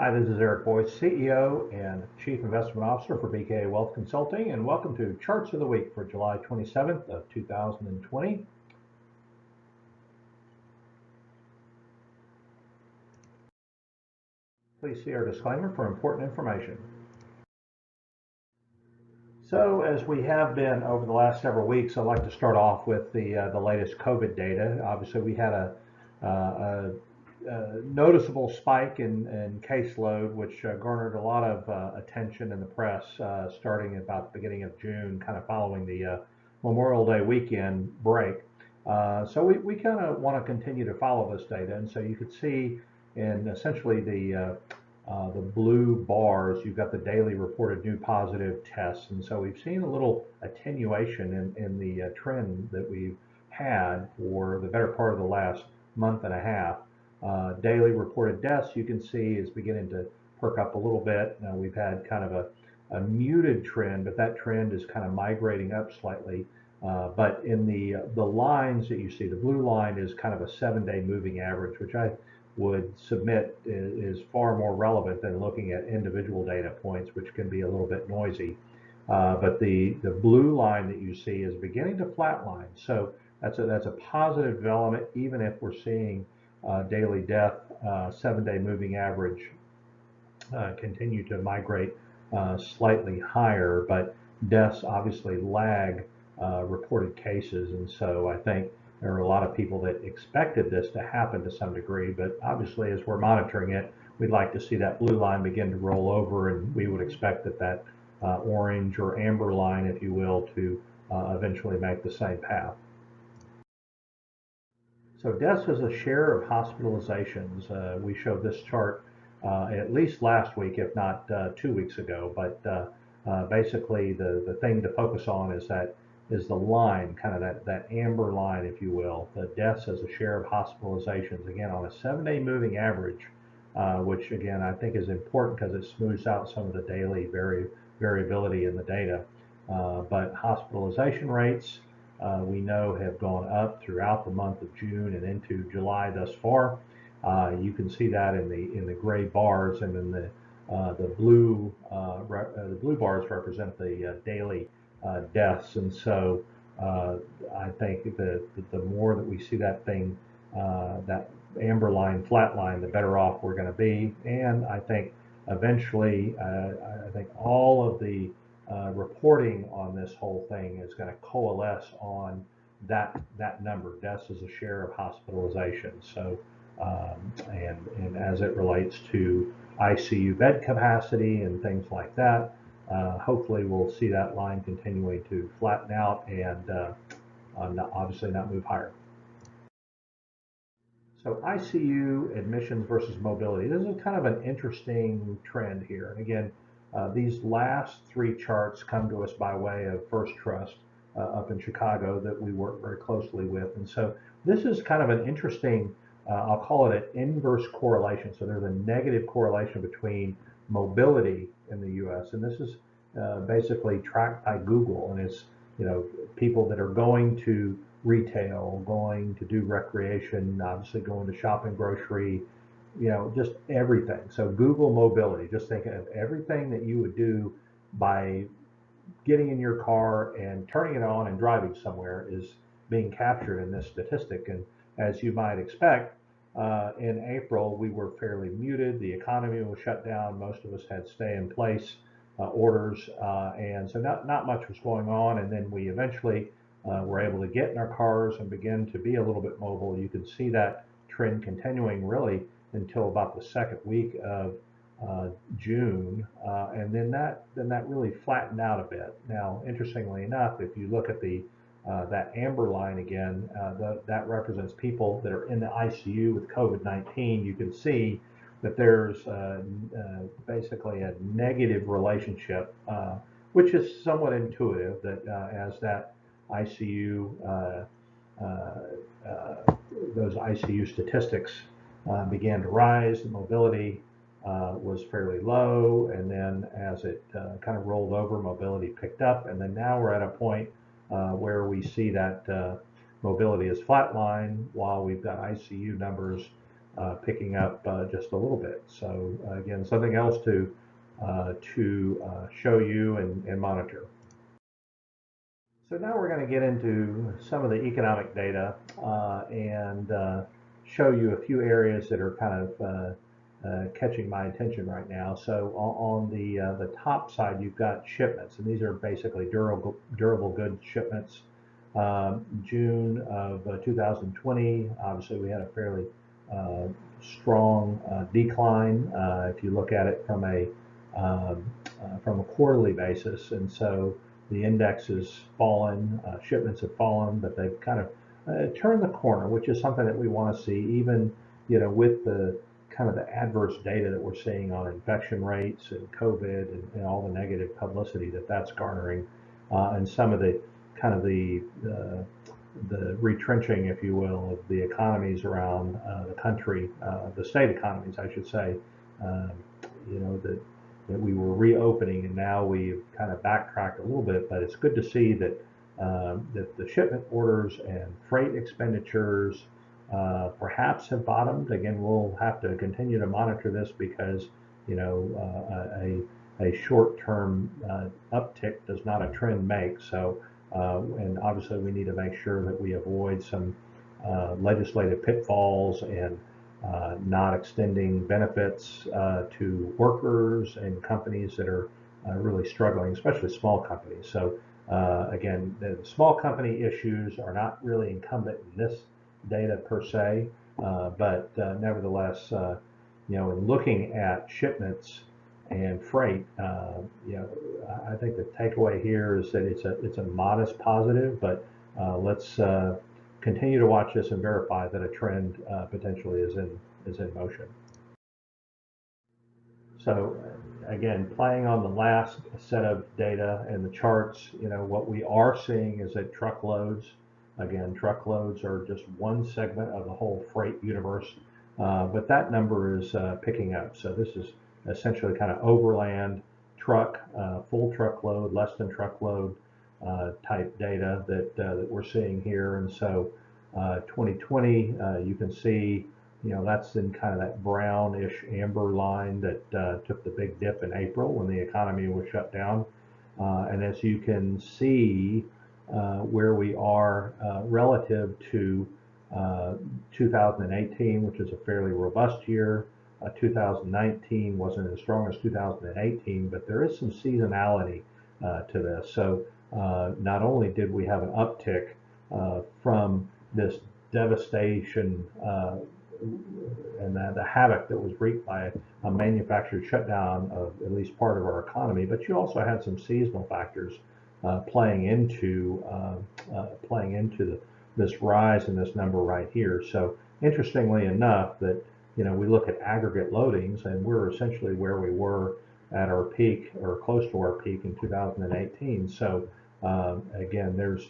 Hi, this is Eric Boyce, CEO and Chief Investment Officer for BKA Wealth Consulting, and welcome to Charts of the Week for July 27th of 2020. Please see our disclaimer for important information. So, as we have been over the last several weeks, I'd like to start off with the latest COVID data. Obviously, we had a noticeable spike in caseload, which garnered a lot of attention in the press starting about the beginning of June, kind of following the Memorial Day weekend break. So we kind of want to continue to follow this data, and so you could see in essentially the blue bars, you've got the daily reported new positive tests, and so we've seen a little attenuation in the trend that we've had for the better part of the last month and a half. Daily reported deaths, you can see, is beginning to perk up a little bit. Now we've had kind of a muted trend, but that trend is kind of migrating up slightly. But in the lines that you see, the blue line is kind of a 7-day moving average, which I would submit is far more relevant than looking at individual data points, which can be a little bit noisy. But the blue line that you see is beginning to flatline. So that's a positive development, even if we're seeing daily death, 7-day moving average continue to migrate slightly higher, but deaths obviously lag reported cases, and so I think there are a lot of people that expected this to happen to some degree, but obviously as we're monitoring it, we'd like to see that blue line begin to roll over, and we would expect that orange or amber line, if you will, to eventually make the same path. So deaths as a share of hospitalizations. We showed this chart at least last week, if not 2 weeks ago. But basically, the thing to focus on is the line, kind of that amber line, if you will, the deaths as a share of hospitalizations. Again, on a 7-day moving average, which again I think is important because it smooths out some of the daily variability in the data. But hospitalization rates, we know have gone up throughout the month of June and into July thus far. You can see that in the gray bars, and then the blue bars represent the daily deaths. And so I think that the more that we see that that amber line, flat line, the better off we're going to be. And I think eventually, I think all of the reporting on this whole thing is going to coalesce on that number, deaths as a share of hospitalization. So, and as it relates to ICU bed capacity and things like that, hopefully we'll see that line continuing to flatten out and obviously not move higher. So ICU admissions versus mobility. This is kind of an interesting trend here. And again, these last three charts come to us by way of First Trust up in Chicago that we work very closely with. And so this is kind of an interesting, I'll call it an inverse correlation. So there's a negative correlation between mobility in the U.S. And this is basically tracked by Google. And it's, people that are going to retail, going to do recreation, obviously going to shopping, grocery, just everything. So Google mobility, just thinking of everything that you would do by getting in your car and turning it on and driving somewhere is being captured in this statistic. And as you might expect, in April, we were fairly muted. The economy was shut down. Most of us had stay in place orders. And so not much was going on. And then we eventually were able to get in our cars and begin to be a little bit mobile. You can see that trend continuing really until about the second week of June, and then that really flattened out a bit. Now, interestingly enough, if you look at that amber line again, that represents people that are in the ICU with COVID-19. You can see that there's basically a negative relationship, which is somewhat intuitive, that as that ICU, those ICU statistics began to rise, the mobility was fairly low, and then as it kind of rolled over, mobility picked up, and then now we're at a point where we see that mobility is flatline while we've got ICU numbers picking up just a little bit. So again, something else to show you and monitor. So now we're going to get into some of the economic data and show you a few areas that are kind of catching my attention right now. So on the top side, you've got shipments, and these are basically durable goods shipments. June of 2020, obviously we had a fairly strong decline if you look at it from a quarterly basis, and so the index has fallen, shipments have fallen, but they've kind of turned the corner, which is something that we want to see, even with the kind of the adverse data that we're seeing on infection rates and COVID and all the negative publicity that's garnering, and some of the kind of the retrenching, if you will, of the economies around the country, the state economies, I should say. That we were reopening, and now we've kind of backtracked a little bit, but it's good to see that that the shipment orders and freight expenditures perhaps have bottomed. Again, we'll have to continue to monitor this because a short-term uptick does not a trend make. So, and obviously we need to make sure that we avoid some legislative pitfalls and not extending benefits to workers and companies that are really struggling, especially small companies. So again, the small company issues are not really incumbent in this data per se, but nevertheless, in looking at shipments and freight, I think the takeaway here is that it's a modest positive, but let's continue to watch this and verify that a trend potentially is in motion. So again, playing on the last set of data and the charts, what we are seeing is that truckloads are just one segment of the whole freight universe, but that number is picking up. So this is essentially kind of overland truck, full truckload, less than truckload type data that we're seeing here. And so 2020, you can see, that's in kind of that brownish amber line that took the big dip in April when the economy was shut down. And as you can see, where we are relative to 2018, which is a fairly robust year. 2019 wasn't as strong as 2018, but there is some seasonality to this. So not only did we have an uptick from this devastation and the havoc that was wreaked by a manufactured shutdown of at least part of our economy, but you also had some seasonal factors playing into this rise in this number right here. So interestingly enough, that we look at aggregate loadings, and we're essentially where we were at our peak or close to our peak in 2018. So again, there's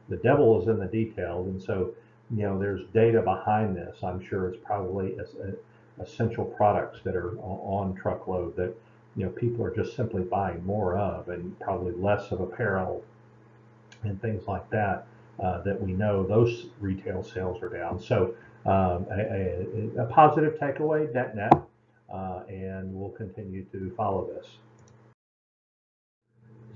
the devil is in the details, and so there's data behind this. I'm sure it's probably essential products that are on truckload that people are just simply buying more of, and probably less of apparel and things like that. That we know those retail sales are down. So a positive takeaway, net, and we'll continue to follow this.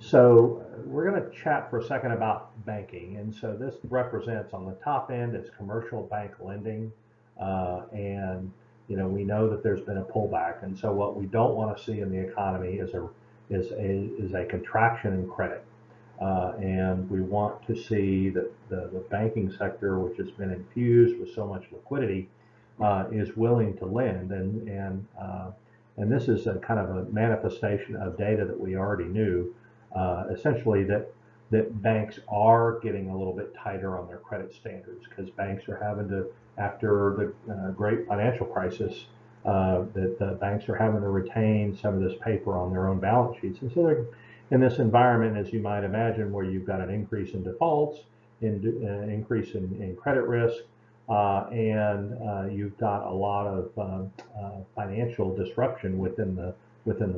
So we're going to chat for a second about banking. And so this represents, on the top end, it's commercial bank lending. And we know that there's been a pullback. And so what we don't want to see in the economy is a contraction in credit. And we want to see that the banking sector, which has been infused with so much liquidity, is willing to lend. And this is a kind of a manifestation of data that we already knew. Essentially that banks are getting a little bit tighter on their credit standards, because banks are having to, after the great financial crisis, that the banks are having to retain some of this paper on their own balance sheets. And so they're in this environment, as you might imagine, where you've got an increase in defaults, an increase in credit risk, and you've got a lot of financial disruption within the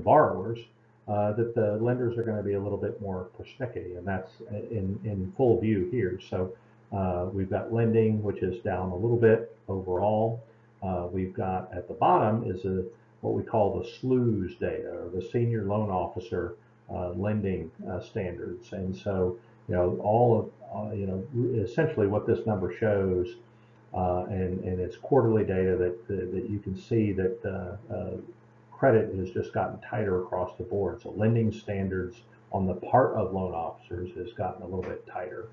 borrowers. That the lenders are going to be a little bit more persnickety, and that's in full view here. So we've got lending, which is down a little bit overall. We've got at the bottom is what we call the SLOOS data, or the Senior Loan Officer lending standards. And so, all of, essentially what this number shows, and it's quarterly data that you can see that credit has just gotten tighter across the board. So lending standards on the part of loan officers has gotten a little bit tighter.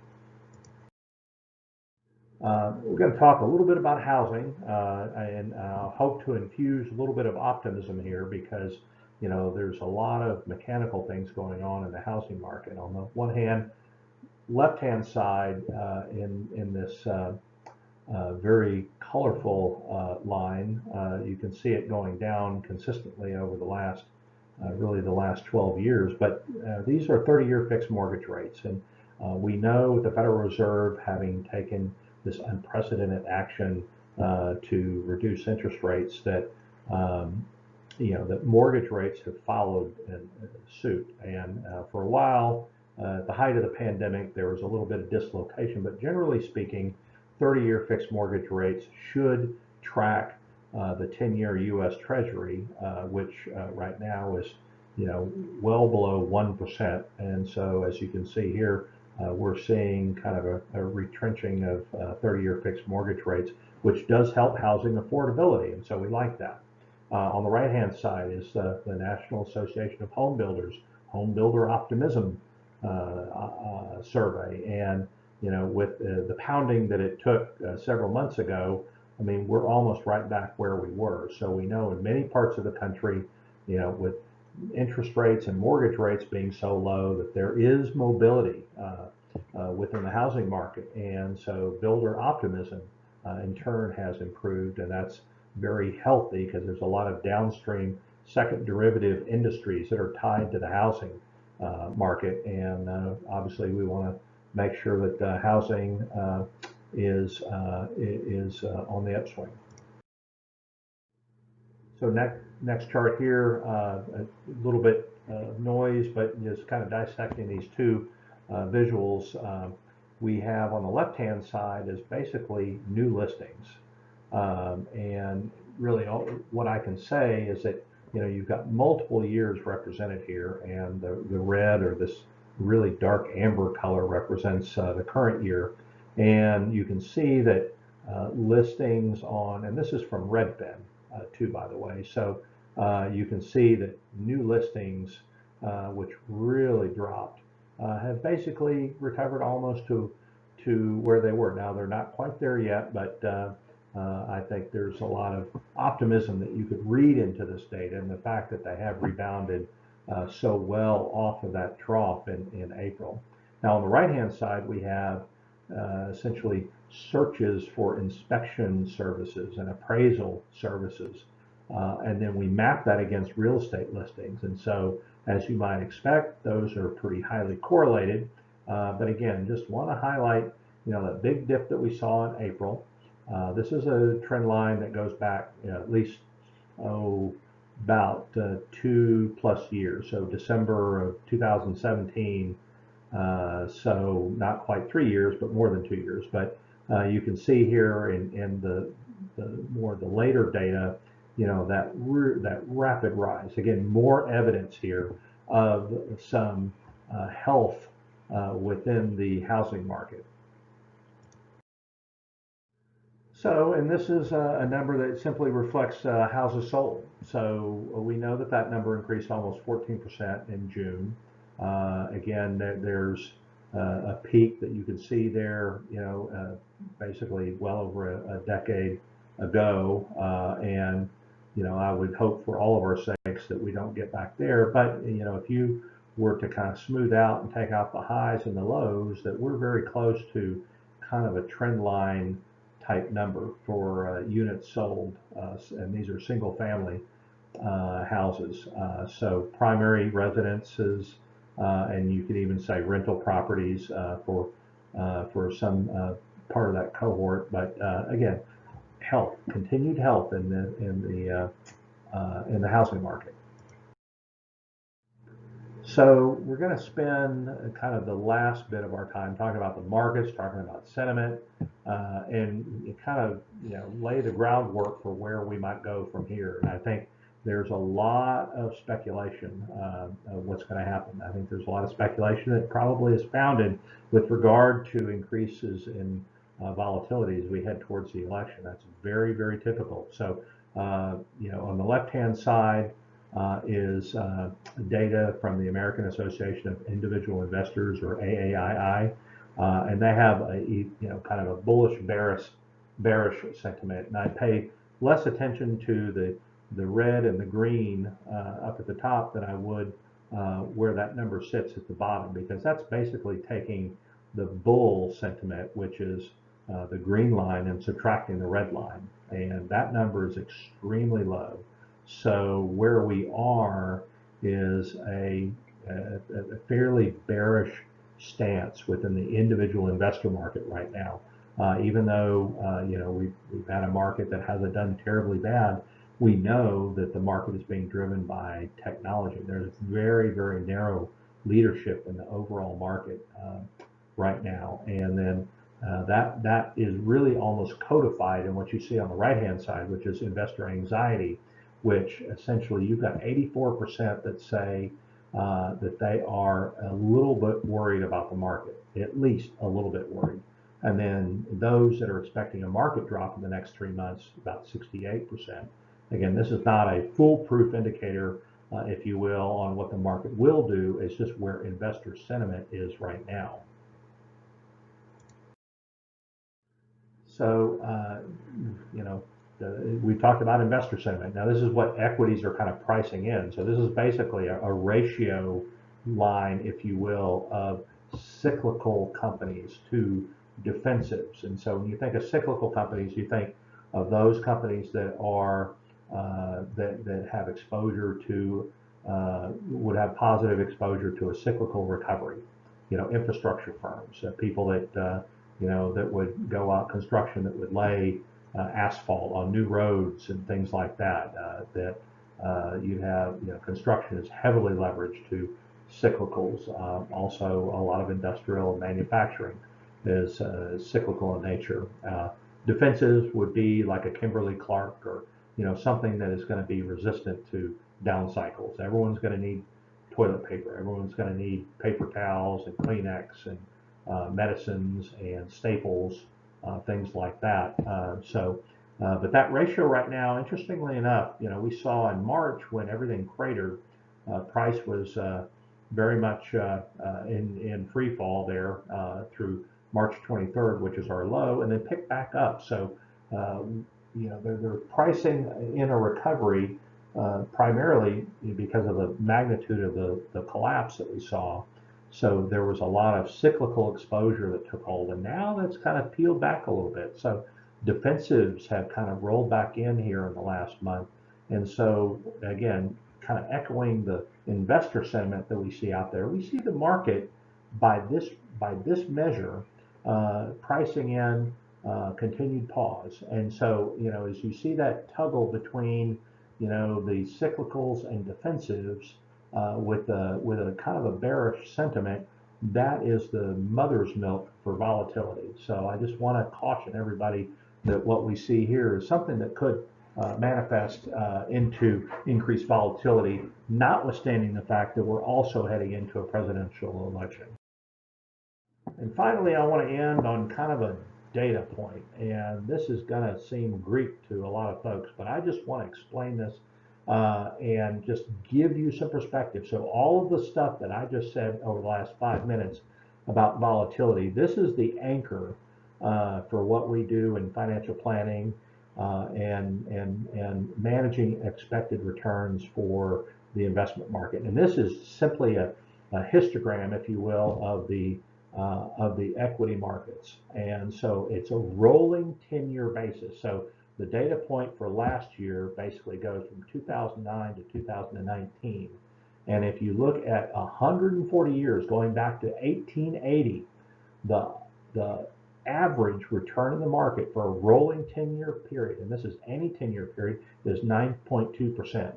We're going to talk a little bit about housing, and hope to infuse a little bit of optimism here, because there's a lot of mechanical things going on in the housing market. On the one hand, left-hand side, in this very colorful line, you can see it going down consistently over the last really the last 12 years. But these are 30-year fixed mortgage rates, and we know the Federal Reserve, having taken this unprecedented action to reduce interest rates, that that mortgage rates have followed in suit. And for a while, at the height of the pandemic, there was a little bit of dislocation, but generally speaking, 30-year fixed mortgage rates should track the 10-year U.S. Treasury, which right now is well below 1%. And so, as you can see here, we're seeing kind of a retrenching of 30-year fixed mortgage rates, which does help housing affordability, and so we like that. On the right-hand side is the National Association of Home Builders Home Builder Optimism survey, and with the pounding that it took several months ago, I mean, we're almost right back where we were. So we know in many parts of the country, with interest rates and mortgage rates being so low, that there is mobility within the housing market. And so builder optimism in turn has improved, and that's very healthy, because there's a lot of downstream second derivative industries that are tied to the housing market. And obviously we want to make sure that housing is on the upswing. So next chart here, a little bit noise, but just kind of dissecting these two visuals. We have on the left-hand side is basically new listings, and really what I can say is that you've got multiple years represented here, and the red, or this really dark amber color, represents the current year. And you can see that listings on, and this is from Redfin too, by the way, so you can see that new listings, which really dropped, have basically recovered almost to where they were. Now, they're not quite there yet, but I think there's a lot of optimism that you could read into this data, and the fact that they have rebounded so well off of that trough in April. Now, on the right-hand side, we have essentially searches for inspection services and appraisal services, and then we map that against real estate listings. And so, as you might expect, those are pretty highly correlated. But again, just want to highlight, that big dip that we saw in April. This is a trend line that goes back at least about 2+ years. So December of 2017. So not quite 3 years, but more than 2 years. But you can see here in the later data, that rapid rise. Again, more evidence here of some health within the housing market. So, and this is a number that simply reflects houses sold. So we know that number increased almost 14% in June. Again, there's a peak that you can see there, basically well over a decade ago. And, I would hope for all of our sakes that we don't get back there. But, if you were to kind of smooth out and take out the highs and the lows, that we're very close to kind of a trend line type number for units sold. And these are single family houses. So primary residences, and you could even say rental properties for some part of that cohort. But again, continued health in the housing market. So we're going to spend kind of the last bit of our time talking about the markets, talking about sentiment, and kind of lay the groundwork for where we might go from here. And I think there's a lot of speculation of what's going to happen. I think there's a lot of speculation that probably is founded with regard to increases in volatility as we head towards the election. That's very, very typical. So, on the left-hand side, is data from the American Association of Individual Investors, or AAII, and they have a kind of a bullish bearish sentiment. And I pay less attention to the red and the green up at the top than I would where that number sits at the bottom, because that's basically taking the bull sentiment, which is the green line, and subtracting the red line, and that number is extremely low. So where we are is a fairly bearish stance within the individual investor market right now. Even though we've had a market that hasn't done terribly bad, we know that the market is being driven by technology. There's very, very narrow leadership in the overall market right now, and then that is really almost codified in what you see on the right-hand side, which is investor anxiety, which essentially you've got 84% that say that they are a little bit worried about the market, at least a little bit worried. And then those that are expecting a market drop in the next 3 months, about 68%. Again, this is not a foolproof indicator, if you will, on what the market will do. It's just where investor sentiment is right now. So, we talked about investor sentiment. Now, this is what equities are kind of pricing in. So this is basically a ratio line, if you will, of cyclical companies to defensives. And so when you think of cyclical companies, you think of those companies that are that have exposure to would have positive exposure to a cyclical recovery. Infrastructure firms, people that that would go out, construction that would lay asphalt on new roads and things like that. You have construction is heavily leveraged to cyclicals. Also, a lot of industrial and manufacturing is cyclical in nature. Defensives would be like a Kimberly-Clark, or something that is going to be resistant to down cycles. Everyone's going to need toilet paper. Everyone's going to need paper towels and Kleenex and medicines and staples, things like that. But that ratio right now, interestingly enough, we saw in March when everything cratered, price was very much in free fall there through March 23rd, which is our low, and then picked back up. So, they're pricing in a recovery primarily because of the magnitude of the collapse that we saw. So there was a lot of cyclical exposure that took hold, and now that's kind of peeled back a little bit. So defensives have kind of rolled back in here in the last month. And so again, kind of echoing the investor sentiment that we see out there, we see the market by this measure pricing in continued pause. And so, as you see that toggle between, the cyclicals and defensives, with a kind of a bearish sentiment, that is the mother's milk for volatility. So I just want to caution everybody that what we see here is something that could manifest into increased volatility, notwithstanding the fact that we're also heading into a presidential election. And finally, I want to end on kind of a data point, and this is going to seem Greek to a lot of folks, but I just want to explain this and just give you some perspective. So all of the stuff that I just said over the last 5 minutes about volatility, this is the anchor for what we do in financial planning and managing expected returns for the investment market. And this is simply a histogram, if you will, of the equity markets. And so it's a rolling 10-year basis. So the data point for last year basically goes from 2009 to 2019. And if you look at 140 years going back to 1880, the average return in the market for a rolling 10-year period, and this is any 10-year period, is 9.2%.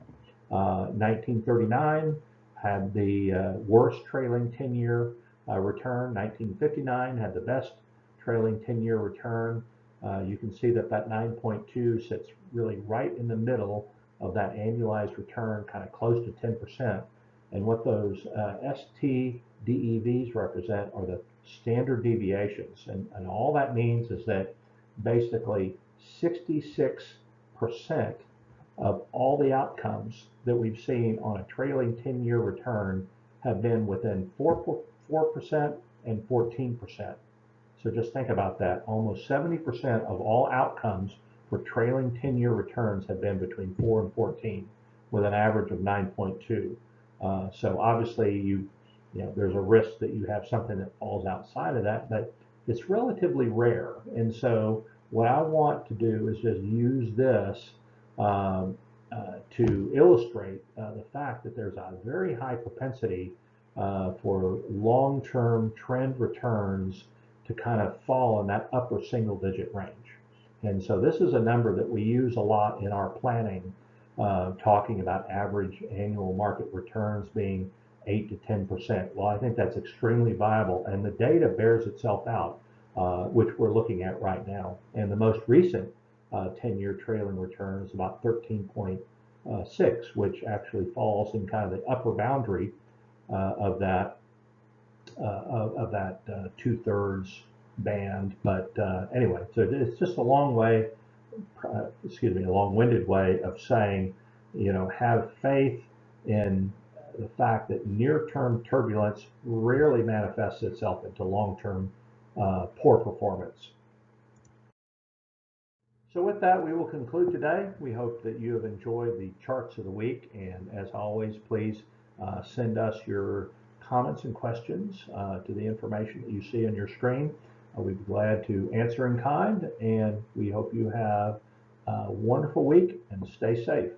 1939 had the worst trailing 10-year return. 1959 had the best trailing 10-year return. You can see that 9.2 sits really right in the middle of that annualized return, kind of close to 10%. And what those STDEVs represent are the standard deviations. And all that means is that basically 66% of all the outcomes that we've seen on a trailing 10-year return have been within 4% and 14%. So just think about that. Almost 70% of all outcomes for trailing 10-year returns have been between 4 and 14, with an average of 9.2. So obviously, there's a risk that you have something that falls outside of that, but it's relatively rare. And so what I want to do is just use this to illustrate the fact that there's a very high propensity for long-term trend returns to kind of fall in that upper single-digit range. And so this is a number that we use a lot in our planning, talking about average annual market returns being 8 to 10%. Well, I think that's extremely viable, and the data bears itself out, which we're looking at right now. And the most recent 10-year trailing return is about 13.6, which actually falls in kind of the upper boundary of that 2/3 band. But anyway, so it's just a long-winded way of saying, have faith in the fact that near-term turbulence rarely manifests itself into long-term poor performance. So with that, we will conclude today. We hope that you have enjoyed the charts of the week, and as always, please send us your comments and questions to the information that you see on your screen. We'd be glad to answer in kind, and we hope you have a wonderful week and stay safe.